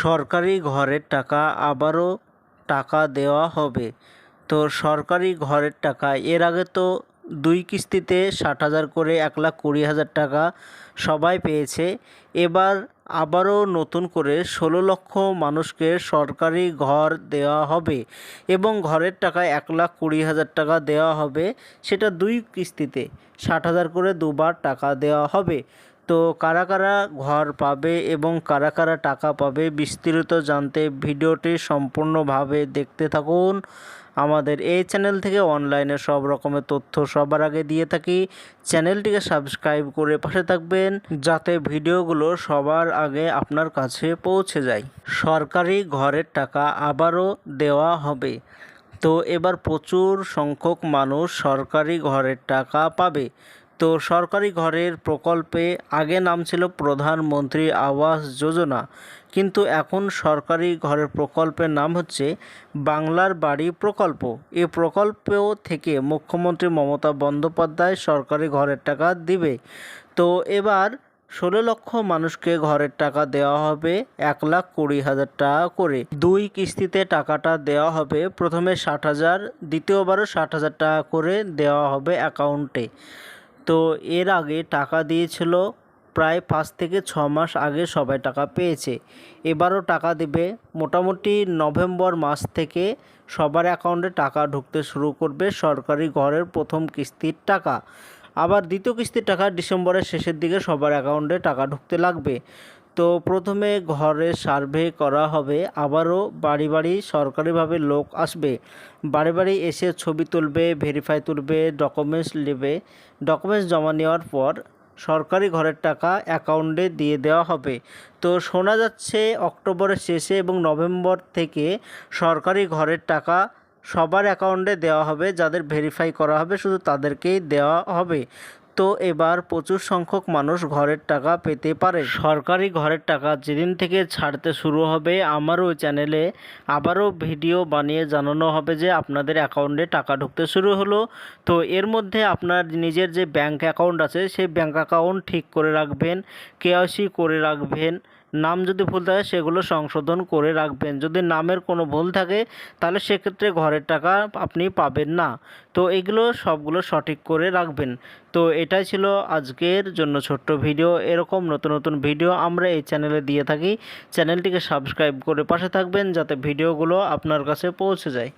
সরকারি ঘরের টাকা আবারও টাকা দেওয়া হবে। তো সরকারি ঘরের টাকা এর আগে তো 2 কিস্তিতে 60,000 করে 1,20,000 টাকা সবাই পেয়েছে। এবার আবারও নতুন করে 16 লক্ষ মানুষকে সরকারি ঘর দেওয়া হবে এবং ঘরের টাকা 1,20,000 টাকা দেওয়া হবে। সেটা 2 কিস্তিতে 60,000 করে দুবার টাকা দেওয়া হবে। তো কারা কারা ঘর পাবে এবং কারা কারা টাকা পাবে বিস্তারিত জানতে ভিডিওটি সম্পূর্ণভাবে দেখতে থাকুন। আমাদের এই চ্যানেল থেকে অনলাইনে সব রকমের তথ্য সবার আগে দিয়ে থাকি। চ্যানেলটিকে সাবস্ক্রাইব করে পাশে থাকবেন যাতে ভিডিওগুলো সবার আগে আপনার কাছে পৌঁছে যায়। সরকারি ঘরের টাকা আবারও দেওয়া হবে। তো এবার প্রচুর সংখ্যক মানুষ সরকারি ঘরের টাকা পাবে। তো সরকারি ঘরের প্রকল্পে আগে নাম ছিল প্রধানমন্ত্রী আবাস যোজনা, কিন্তু এখন সরকারি ঘরের প্রকল্পের নাম হচ্ছে বাংলার বাড়ি প্রকল্প। এই প্রকল্প থেকে মুখ্যমন্ত্রী মমতা বন্দ্যোপাধ্যায় সরকারি ঘরের টাকা দিবে। তো এবার 16 লক্ষ মানুষকে ঘরের টাকা দেওয়া হবে 1,20,000 টাকা করে। 2 কিস্তিতে টাকাটা দেওয়া হবে। প্রথমে 60,000, দ্বিতীয়বারও 60,000 টাকা করে দেওয়া হবে অ্যাকাউন্টে। তো এর আগে টাকা দিয়েছিল প্রায় 5 থেকে 6 মাস আগে সবাই টাকা পেয়েছে। এবারও টাকা দেবে। মোটামুটি নভেম্বর মাস থেকে সবার অ্যাকাউন্টে টাকা ঢুকতে শুরু করবে সরকারি ঘরের প্রথম কিস্তির টাকা। আবার দ্বিতীয় কিস্তির টাকা ডিসেম্বরের শেষের দিকে সবার অ্যাকাউন্টে টাকা ঢুকতে লাগবে। তো প্রথমে ঘরে সার্ভে করা হবে, আবারও বাড়ি বাড়ি সরকারিভাবে লোক আসবে, বাড়ি বাড়ি এসে ছবি তুলবে, ভেরিফাই তুলবে, ডকুমেন্টস নেবে। ডকুমেন্টস জমা নেওয়ার পর সরকারি ঘরের টাকা অ্যাকাউন্টে দিয়ে দেওয়া হবে। তো শোনা যাচ্ছে অক্টোবরের শেষে এবং নভেম্বর থেকে সরকারি ঘরের টাকা সবার অ্যাকাউন্টে দেওয়া হবে। যাদের ভেরিফাই করা হবে শুধু তাদেরকেই দেওয়া হবে। তো এবার প্রচুর সংখ্যক মানুষ ঘরের টাকা পেতে পারে। সরকারি ঘরের টাকা যেদিন থেকে ছাড়তে শুরু হবে আমার ওই চ্যানেলে আবারও ভিডিও বানিয়ে জানানো হবে যে আপনাদের অ্যাকাউন্টে টাকা ঢুকতে শুরু হলো। তো এর মধ্যে আপনার নিজের যে ব্যাঙ্ক অ্যাকাউন্ট আছে সেই ব্যাঙ্ক অ্যাকাউন্ট ঠিক করে রাখবেন, কেওয়াইসি করে রাখবেন। নাম যদি ভুল থাকে সেগুলো সংশোধন করে রাখবেন। যদি নামের কোনো ভুল থাকে তাহলে সেক্ষেত্রে ঘরের টাকা আপনি পাবেন না। তো এগুলো সবগুলো সঠিক করে রাখবেন। তো এটাই ছিল আজকের জন্য ছোট্ট ভিডিও। এরকম নতুন নতুন ভিডিও আমরা এই চ্যানেলে দিয়ে থাকি। চ্যানেলটিকে সাবস্ক্রাইব করে পাশে থাকবেন যাতে ভিডিওগুলো আপনার কাছে পৌঁছে যায়।